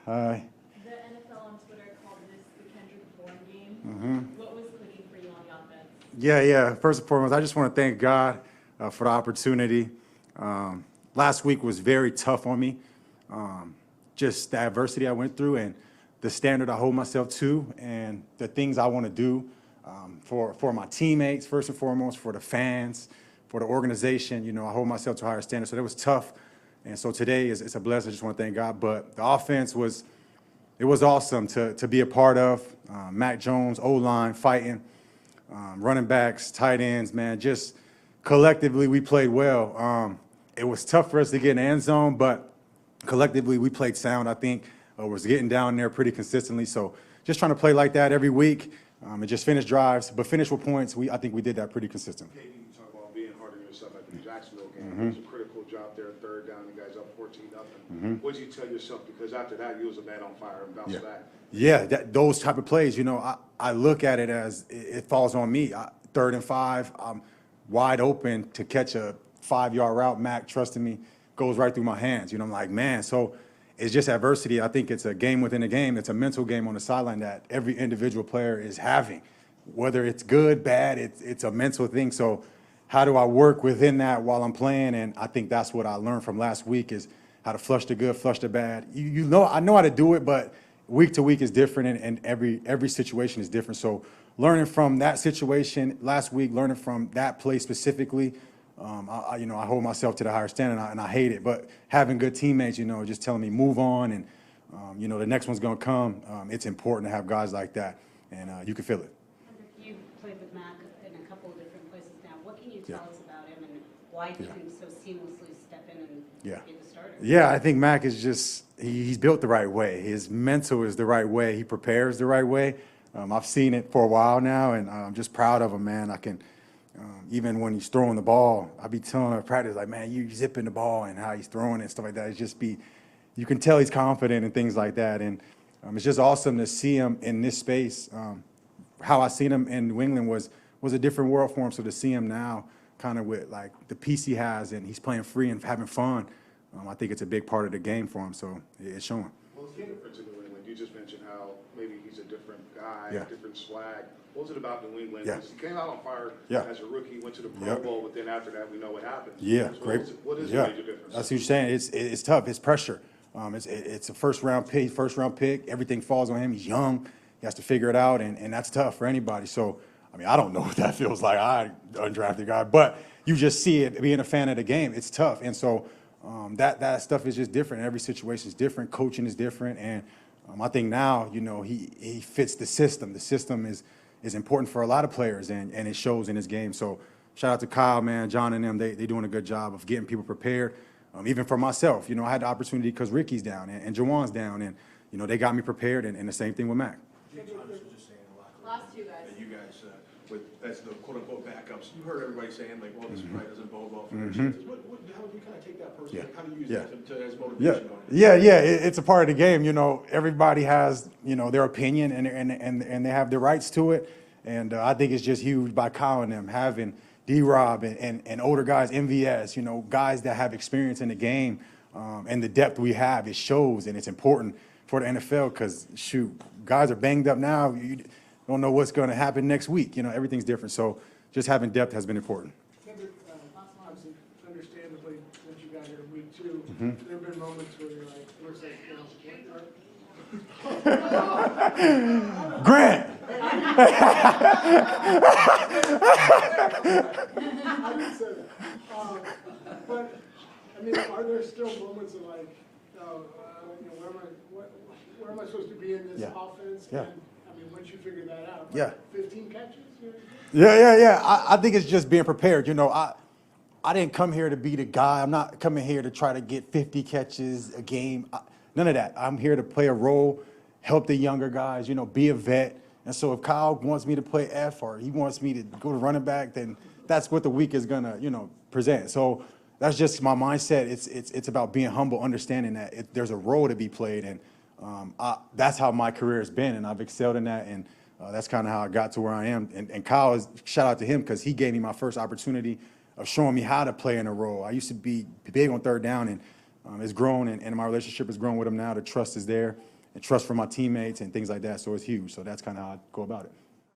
Hi. The NFL on Twitter called this the Kendrick Bourne game. What was clicking for you on the offense? Yeah. First and foremost, I just want to thank God for the opportunity. Last week was very tough on me. Just the adversity I went through and the standard I hold myself to and the things I want to do for my teammates, first and foremost, for the fans, for the organization. You know, I hold myself to a higher standard. So that was tough. And so today it's a blessing. I just want to thank God. But the offense was awesome to be a part of. Mac Jones, O-line, fighting, running backs, tight ends, man, just collectively we played well. It was tough for us to get in the end zone, but collectively we played sound, I think. Was getting down there pretty consistently. So just trying to play like that every week and just finish drives, but finish with points. I think we did that pretty consistently. Katie, you talk about being hard on yourself at the Jacksonville game. It was a critical job there, third down, you guys up 14-0. What did you tell yourself? Because after that, you was a man on fire and bounced back. Yeah, those type of plays, you know, I look at it as it falls on me. 3rd and 5, I'm wide open to catch a 5-yard route. Mac, trusting me, goes right through my hands. You know, I'm like, man, so it's just adversity. I think it's a game within a game. It's a mental game on the sideline that every individual player is having. Whether it's good, bad, it's a mental thing. So how do I work within that while I'm playing? And I think that's what I learned from last week is how to flush the good, flush the bad. You know, I know how to do it, but week to week is different, and every situation is different. So learning from that situation last week, learning from that play specifically, I hold myself to the higher standard, and I hate it. But having good teammates, you know, just telling me move on, and the next one's gonna come. It's important to have guys like that, and you can feel it. You played with Mac in a couple of different places now. What can you tell us about him, and why he can so seamlessly step in and be the starter? Yeah, I think Mac is just he's built the right way. His mental is the right way. He prepares the right way. I've seen it for a while now, and I'm just proud of him, man. I can. Even when he's throwing the ball, I be telling him at practice, like, man, you zipping the ball and how he's throwing it and stuff like that. It's just you can tell he's confident and things like that. And it's just awesome to see him in this space. How I seen him in New England was a different world for him. So to see him now kind of with like the piece he has and he's playing free and having fun, I think it's a big part of the game for him. So it's showing. Well, it's different to New England. You just mentioned how maybe he's a different guy, different swag. What was it about New England? Because he came out on fire as a rookie, went to the Pro Bowl, but then after that, we know what happened. Yeah, so great. What is the major difference? That's what you're saying. It's tough. It's pressure. It's a first round pick. Everything falls on him. He's young. He has to figure it out, and that's tough for anybody. So, I mean, I don't know what that feels like. I undrafted guy, but you just see it. Being a fan of the game, it's tough, and so that stuff is just different. Every situation is different. Coaching is different, and I think now, you know, he fits the system. The system is important for a lot of players, and it shows in his game. So shout out to Kyle, man, John and them. They doing a good job of getting people prepared. Even for myself, you know, I had the opportunity because Ricky's down and Jawan's down, and, you know, they got me prepared, and the same thing with Mac. Last two guys. And you guys, as the quote-unquote backups, you heard everybody saying, like, well, this probably doesn't bode well for their chances. How do you kind of take that personally? How do you use that to as motivation going in? It's a part of the game. You know, everybody has, you know, their opinion and they have their rights to it. And I think it's just huge by Kyle and them having D-Rob and older guys, MVS, you know, guys that have experience in the game and the depth we have. It shows, and it's important for the NFL because, shoot, guys are banged up now. You don't know what's going to happen next week. You know, everything's different. So just having depth has been important. Kendrick, obviously, understandably, since you got here week 2, there have been moments where you're like, looks like, Grant! I didn't say that. But, I mean, are there still moments of like, where am I supposed to be in this offense? Yeah. And, I mean, once you figure that out, 15 catches? I think it's just being prepared. You know, I didn't come here to be the guy. I'm not coming here to try to get 50 catches a game. None of that. I'm here to play a role, help the younger guys, you know, be a vet. And so if Kyle wants me to play F or he wants me to go to running back, then that's what the week is going to, you know, present. So that's just my mindset. It's about being humble, understanding that there's a role to be played. And that's how my career has been, and I've excelled in that. And that's kind of how I got to where I am. And Kyle, shout out to him because he gave me my first opportunity of showing me how to play in a role. I used to be big on third down, and it's grown, and my relationship has grown with him now. The trust is there, and trust from my teammates and things like that. So it's huge. So that's kind of how I go about it.